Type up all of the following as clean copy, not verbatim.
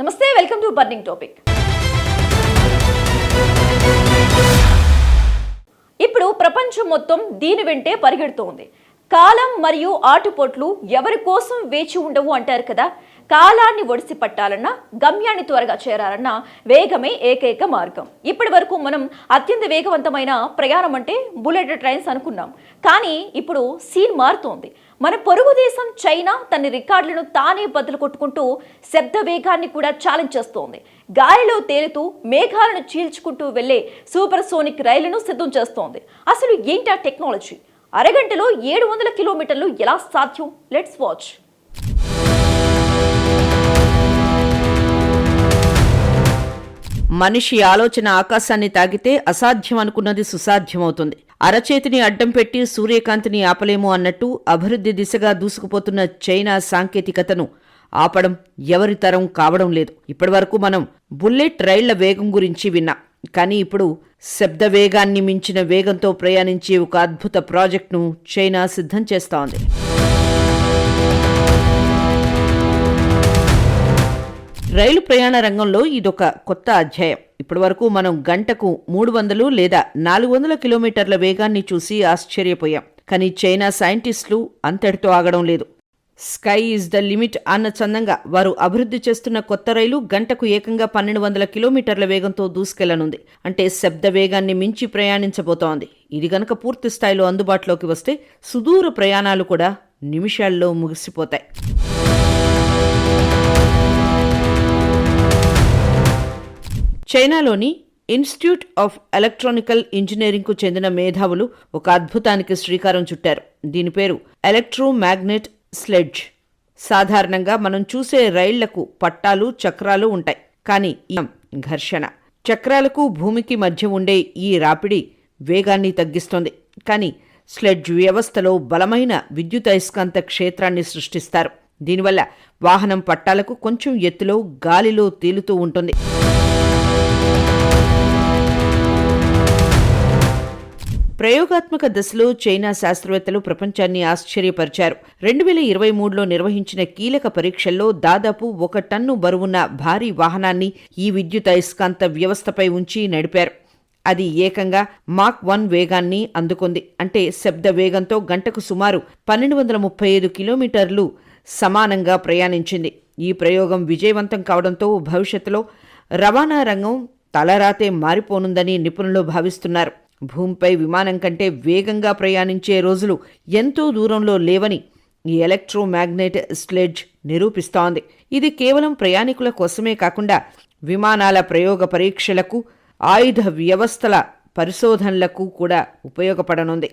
నమస్తే, welcome to burning topic. ఇప్పుడు ప్రపంచం మొత్తం దీని వెంటే పరిగెడుతోంది. కాలం మరియు ఆటుపోట్లు ఎవరి కోసం వేచి ఉండవు అంటారు కదా. కాలాన్ని ఒడిసి పట్టాలన్నా, గమ్యాన్ని త్వరగా చేరాలన్నా వేగమే ఏకైక మార్గం. ఇప్పటి వరకు మనం అత్యంత వేగవంతమైన ప్రయాణం అంటే బుల్లెట్ ట్రైన్స్ అనుకున్నాం. కానీ ఇప్పుడు సీన్ మారుతోంది. మన పొరుగు దేశం చైనా తన రికార్డులను తానే బదులు కొట్టుకుంటూ శబ్ద వేగాన్ని కూడా ఛాలెంజ్ చేస్తోంది. గాలిలో తేలుతూ మేఘాలను చీల్చుకుంటూ వెళ్లే సూపర్ సోనిక్ రైలును సిద్ధం చేస్తోంది. అసలు ఏంటా టెక్నాలజీ? అరగంటలో 700 కిలోమీటర్లు ఎలా సాధ్యం? Let's watch. మనిషి ఆలోచన ఆకాశాన్ని తాకితే అసాధ్యం అనుకున్నది సుసాధ్యమవుతుంది. అరచేతిని అడ్డం పెట్టి సూర్యకాంతిని ఆపలేము అన్నట్టు అభివృద్ధి దిశగా దూసుకుపోతున్న చైనా సాంకేతికతను ఆపడం ఎవరి తరం కావడం లేదు. ఇప్పటివరకు మనం బుల్లెట్ రైళ్ల వేగం గురించి విన్నాం. కానీ ఇప్పుడు శబ్ద వేగాన్ని మించిన వేగంతో ప్రయాణించే ఒక అద్భుత ప్రాజెక్టును చైనా సిద్ధం చేస్తోంది. రైలు ప్రయాణ రంగంలో ఇదొక కొత్త అధ్యాయం. ఇప్పటివరకు మనం గంటకు 300 లేదా 400 కిలోమీటర్ల వేగాన్ని చూసి ఆశ్చర్యపోయాం. కానీ చైనా సైంటిస్టులు అంతటితో ఆగడం లేదు. స్కై ఈజ్ ద లిమిట్ అన్న చందంగా వారు అభివృద్ధి చేస్తున్న కొత్త రైలు గంటకు ఏకంగా 1200 కిలోమీటర్ల వేగంతో దూసుకెళ్లనుంది. అంటే శబ్ద వేగాన్ని మించి ప్రయాణించబోతోంది. ఇది గనక పూర్తి స్థాయిలో అందుబాటులోకి వస్తే సుదూర ప్రయాణాలు కూడా నిమిషాల్లో ముగిసిపోతాయి. చైనాలోని ఇన్స్టిట్యూట్ ఆఫ్ ఎలక్ట్రానికల్ ఇంజనీరింగ్కు చెందిన మేధావులు ఒక అద్భుతానికి శ్రీకారం చుట్టారు. దీని పేరు ఎలక్ట్రోమాగ్నెట్ స్లెడ్జ్. సాధారణంగా మనం చూసే రైళ్లకు పట్టాలు, చక్రాలు ఉంటాయి. కానీ ఈ ఘర్షణ చక్రాలకు భూమికి మధ్య ఉండే ఈ రాపిడి వేగాన్ని తగ్గిస్తుంది. కానీ స్లెడ్జ్ వ్యవస్థలో బలమైన విద్యుదయస్కాంత క్షేత్రాన్ని సృష్టిస్తారు. దీనివల్ల వాహనం పట్టాలకు కొంచెం ఎత్తులో గాలిలో తేలుతూ ఉంటుంది. ప్రయోగాత్మక దశలో చైనా శాస్త్రవేత్తలు ప్రపంచాన్ని ఆశ్చర్యపరిచారు. 2023లో నిర్వహించిన కీలక పరీక్షల్లో దాదాపు 1 టన్ను బరువున్న భారీ వాహనాన్ని ఈ విద్యుదయస్కాంత వ్యవస్థపై ఉంచి నడిపారు. అది ఏకంగా మాక్ 1 వేగాన్ని అందుకుంది. అంటే శబ్ద వేగంతో గంటకు సుమారు 1235 కిలోమీటర్లు సమానంగా ప్రయాణించింది. ఈ ప్రయోగం విజయవంతం కావడంతో భవిష్యత్తులో రవాణా రంగం తలరాతే మారిపోనుందని నిపుణులు భావిస్తున్నారు. భూమిపై విమానం కంటే వేగంగా ప్రయాణించే రోజులు ఎంతో దూరంలో లేవని ఈ ఎలక్ట్రోమాగ్నెట్ స్లెడ్జ్ నిరూపిస్తోంది. ఇది కేవలం ప్రయాణికుల కోసమే కాకుండా విమానాల ప్రయోగ పరీక్షలకు, ఆయుధ వ్యవస్థల పరిశోధనలకు కూడా ఉపయోగపడనుంది.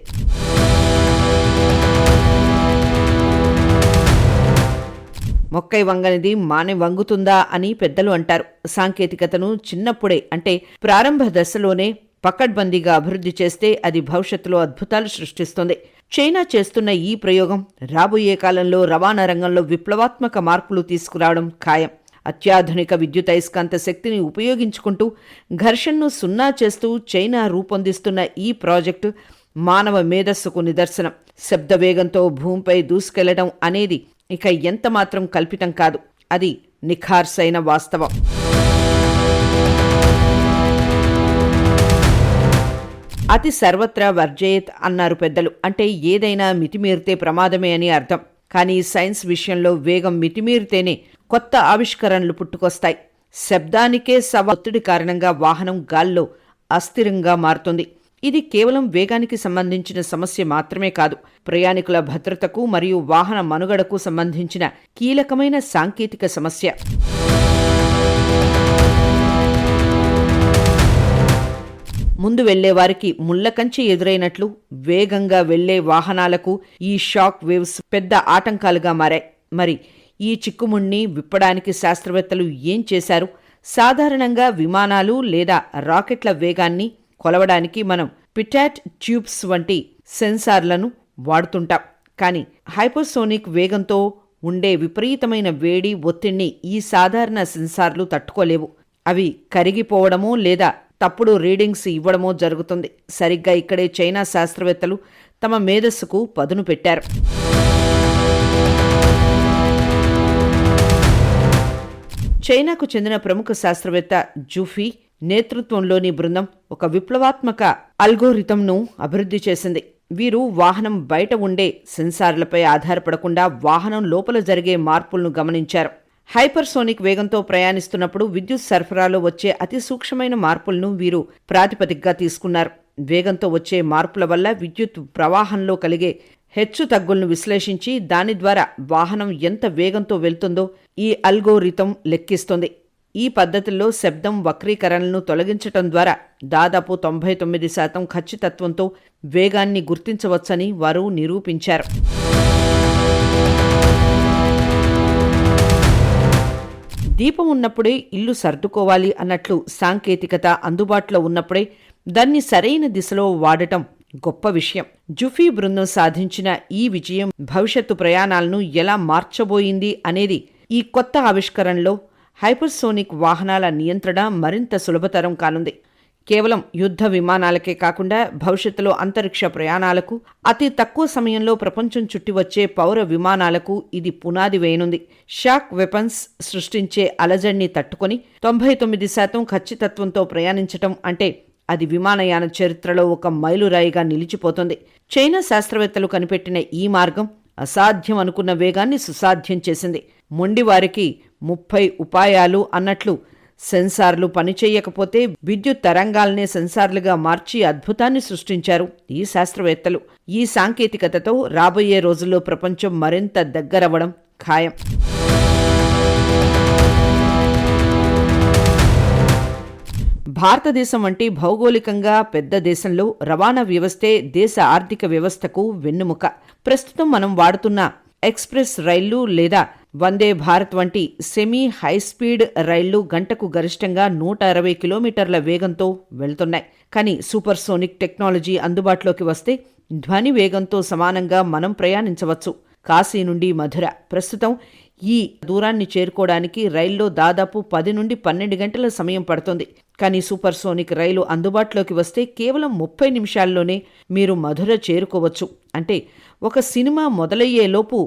మొక్కై వంగనిది మానె వంగుతుందా అని పెద్దలు అంటారు. సాంకేతికతను చిన్నప్పుడే అంటే ప్రారంభ దశలోనే పకడ్బందీగా అభివృద్ధి చేస్తే అది భవిష్యత్తులో అద్భుతాలు సృష్టిస్తుంది. చైనా చేస్తున్న ఈ ప్రయోగం రాబోయే కాలంలో రవాణా రంగంలో విప్లవాత్మక మార్పులు తీసుకురావడం ఖాయం. అత్యాధునిక విద్యుదయస్కాంత శక్తిని ఉపయోగించుకుంటూ ఘర్షణను సున్నా చేస్తూ చైనా రూపొందిస్తున్న ఈ ప్రాజెక్టు మానవ మేధస్సుకు నిదర్శనం. శబ్ద వేగంతో భూమిపై దూసుకెళ్లడం అనేది ఇక ఎంతమాత్రం కల్పితం కాదు. అది నిఖార్సైన వాస్తవం. అతి సర్వత్రా వర్జయేత్ అన్నారు పెద్దలు. అంటే ఏదైనా మితిమీరితే ప్రమాదమే అని అర్థం. కానీ సైన్స్ విషయంలో వేగం మితిమీరితేనే కొత్త ఆవిష్కరణలు పుట్టుకొస్తాయి. శబ్దానికే ఒత్తిడి కారణంగా వాహనం గాల్లో అస్థిరంగా మారుతుంది. ఇది కేవలం వేగానికి సంబంధించిన సమస్య మాత్రమే కాదు, ప్రయాణికుల భద్రతకు మరియు వాహన మనుగడకు సంబంధించిన కీలకమైన సాంకేతిక సమస్య. ముందు వెళ్లేవారికి ముళ్లకంచె ఎదురైనట్లు వేగంగా వెళ్లే వాహనాలకు ఈ షాక్ వేవ్స్ పెద్ద ఆటంకాలుగా మారాయి. మరి ఈ చిక్కుముణ్ణి విప్పడానికి శాస్త్రవేత్తలు ఏం చేశారు? సాధారణంగా విమానాలు లేదా రాకెట్ల వేగాన్ని కొలవడానికి మనం పిటాట్ ట్యూబ్స్ వంటి సెన్సార్లను వాడుతుంటాం. కానీ హైపర్సోనిక్ వేగంతో ఉండే విపరీతమైన వేడి, ఒత్తిడిని ఈ సాధారణ సెన్సార్లు తట్టుకోలేవు. అవి కరిగిపోవడమో లేదా తప్పుడు రీడింగ్స్ ఇవ్వడమో జరుగుతుంది. సరిగ్గా ఇక్కడే చైనా శాస్త్రవేత్తలు తమ మేధస్సుకు పదును పెట్టారు. చైనాకు చెందిన ప్రముఖ శాస్త్రవేత్త జూఫీ నేతృత్వంలోని బృందం ఒక విప్లవాత్మక అల్గోరిథంను అభివృద్ధి చేసింది. వీరు వాహనం బయట ఉండే సెన్సార్లపై ఆధారపడకుండా వాహనం లోపల జరిగే మార్పులను గమనించారు. హైపర్సోనిక్ వేగంతో ప్రయాణిస్తున్నప్పుడు విద్యుత్ సరఫరాలో వచ్చే అతి సూక్ష్మమైన మార్పులను వీరు ప్రాతిపదికగా తీసుకున్నారు. వేగంతో వచ్చే మార్పుల వల్ల విద్యుత్ ప్రవాహంలో కలిగే హెచ్చు తగ్గులను విశ్లేషించి దాని ద్వారా వాహనం ఎంత వేగంతో వెళ్తుందో ఈ అల్గోరిథం లెక్కిస్తుంది. ఈ పద్ధతుల్లో శబ్దం వక్రీకరణలను తొలగించటం ద్వారా దాదాపు 99% ఖచ్చితత్వంతో వేగాన్ని గుర్తించవచ్చని వారు నిరూపించారు. దీపం ఉన్నప్పుడే ఇల్లు సర్దుకోవాలి అన్నట్లు సాంకేతికత అందుబాటులో ఉన్నప్పుడే దాన్ని సరైన దిశలో వాడటం గొప్ప విషయం. జుఫీ బృందం సాధించిన ఈ విజయం భవిష్యత్తు ప్రయాణాలను ఎలా మార్చబోయింది అనేది ఈ కొత్త ఆవిష్కరణలో హైపర్సోనిక్ వాహనాల నియంత్రణ మరింత సులభతరం కానుంది. కేవలం యుద్ధ విమానాలకే కాకుండా భవిష్యత్తులో అంతరిక్ష ప్రయాణాలకు, అతి తక్కువ సమయంలో ప్రపంచం చుట్టి వచ్చే పౌర విమానాలకు ఇది పునాది వేయనుంది. షాక్ వెపన్స్ సృష్టించే అలజడిని తట్టుకొని 99% ఖచ్చితత్వంతో ప్రయాణించటం అంటే అది విమానయాన చరిత్రలో ఒక మైలురాయిగా నిలిచిపోతుంది. చైనా శాస్త్రవేత్తలు కనిపెట్టిన ఈ మార్గం అసాధ్యం అనుకున్న వేగాన్ని సుసాధ్యం చేసింది. మొండివారికి 30 ఉపాయాలు అన్నట్లు సెన్సార్లు పనిచేయకపోతే విద్యుత్ తరంగాలనే సెన్సార్లుగా మార్చి అద్భుతాన్ని సృష్టించారు ఈ శాస్త్రవేత్తలు. ఈ సాంకేతికతతో రాబోయే రోజుల్లో ప్రపంచం మరింత దగ్గరవ్వడం ఖాయం. భారతదేశం వంటి భౌగోళికంగా పెద్ద దేశంలో రవాణా వ్యవస్థే దేశ ఆర్థిక వ్యవస్థకు వెన్నెముక. ప్రస్తుతం మనం వాడుతున్న ఎక్స్ప్రెస్ రైళ్లు లేదా వందే భారత్ వంటి సెమీ హైస్పీడ్ రైళ్లు గంటకు గరిష్టంగా 160 కిలోమీటర్ల వేగంతో వెళ్తున్నాయి. కానీ సూపర్సోనిక్ టెక్నాలజీ అందుబాటులోకి వస్తే ధ్వని వేగంతో సమానంగా మనం ప్రయాణించవచ్చు. కాశీ నుండి మధుర ప్రస్తుతం ఈ దూరాన్ని చేరుకోవడానికి రైల్లో దాదాపు 10 నుండి 12 గంటల సమయం పడుతుంది. కానీ సూపర్సోనిక్ రైలు అందుబాటులోకి వస్తే కేవలం 30 నిమిషాల్లోనే మీరు మధుర చేరుకోవచ్చు. అంటే ఒక సినిమా మొదలయ్యేలోపు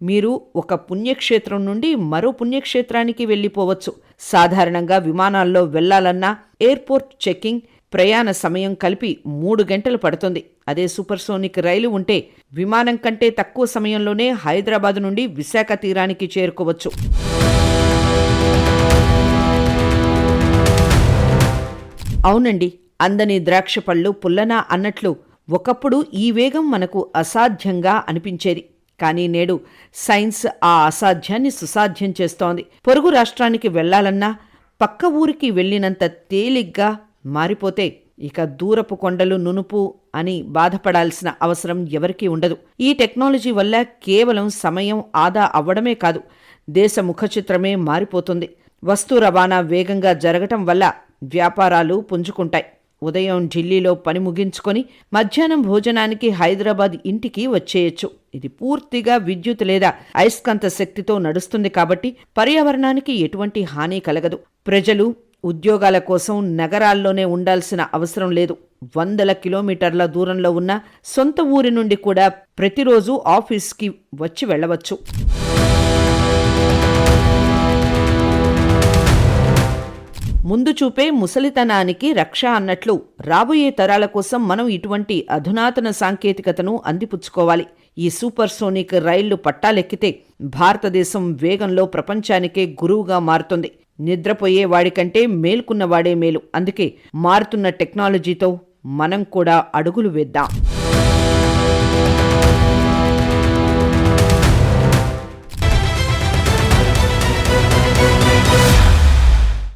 మీరు ఒక పుణ్యక్షేత్రం నుండి మరో పుణ్యక్షేత్రానికి వెళ్ళిపోవచ్చు. సాధారణంగా విమానాల్లో వెళ్లాలన్నా ఎయిర్పోర్ట్ చెకింగ్, ప్రయాణ సమయం కలిపి 3 గంటలు పడుతుంది. అదే సూపర్సోనిక్ రైలు ఉంటే విమానం కంటే తక్కువ సమయంలోనే హైదరాబాద్ నుండి విశాఖ తీరానికి చేరుకోవచ్చు. అవునండి, అందని ద్రాక్ష పళ్ళు పుల్లనా అన్నట్లు ఒకప్పుడు ఈ వేగం మనకు అసాధ్యంగా అనిపించేది. కానీ నేడు సైన్స్ ఆ అసాధ్యాన్ని సుసాధ్యం చేస్తోంది. పొరుగు రాష్ట్రానికి వెళ్లాలన్నా పక్క ఊరికి వెళ్లినంత తేలిగ్గా మారిపోతే ఇక దూరపు కొండలు నునుపు అని బాధపడాల్సిన అవసరం ఎవరికీ ఉండదు. ఈ టెక్నాలజీ వల్ల కేవలం సమయం ఆదా అవ్వడమే కాదు, దేశ ముఖచిత్రమే మారిపోతుంది. వస్తు రవాణా వేగంగా జరగటం వల్ల వ్యాపారాలు పుంజుకుంటాయి. ఉదయం ఢిల్లీలో పని ముగించుకొని మధ్యాహ్నం భోజనానికి హైదరాబాద్ ఇంటికి వచ్చేయచ్చు. ఇది పూర్తిగా విద్యుత్ లేదా అయస్కాంత శక్తితో నడుస్తుంది కాబట్టి పర్యావరణానికి ఎటువంటి హాని కలగదు. ప్రజలు ఉద్యోగాల కోసం నగరాల్లోనే ఉండాల్సిన అవసరం లేదు. 100 కిలోమీటర్ల దూరంలో ఉన్న సొంత ఊరి నుండి కూడా ప్రతిరోజు ఆఫీస్కి వచ్చి వెళ్లవచ్చు. ముందు చూపే ముసలితనానికి రక్ష అన్నట్లు రాబోయే తరాల కోసం మనం ఇటువంటి అధునాతన సాంకేతికతను అందిపుచ్చుకోవాలి. ఈ సూపర్సోనిక్ రైళ్లు పట్టాలెక్కితే భారతదేశం వేగంలో ప్రపంచానికే గురువుగా మారుతుంది. నిద్రపోయే వాడికంటే మేల్కున్నవాడే మేలు. అందుకే మారుతున్న టెక్నాలజీతో మనం కూడా అడుగులు వేద్దాం.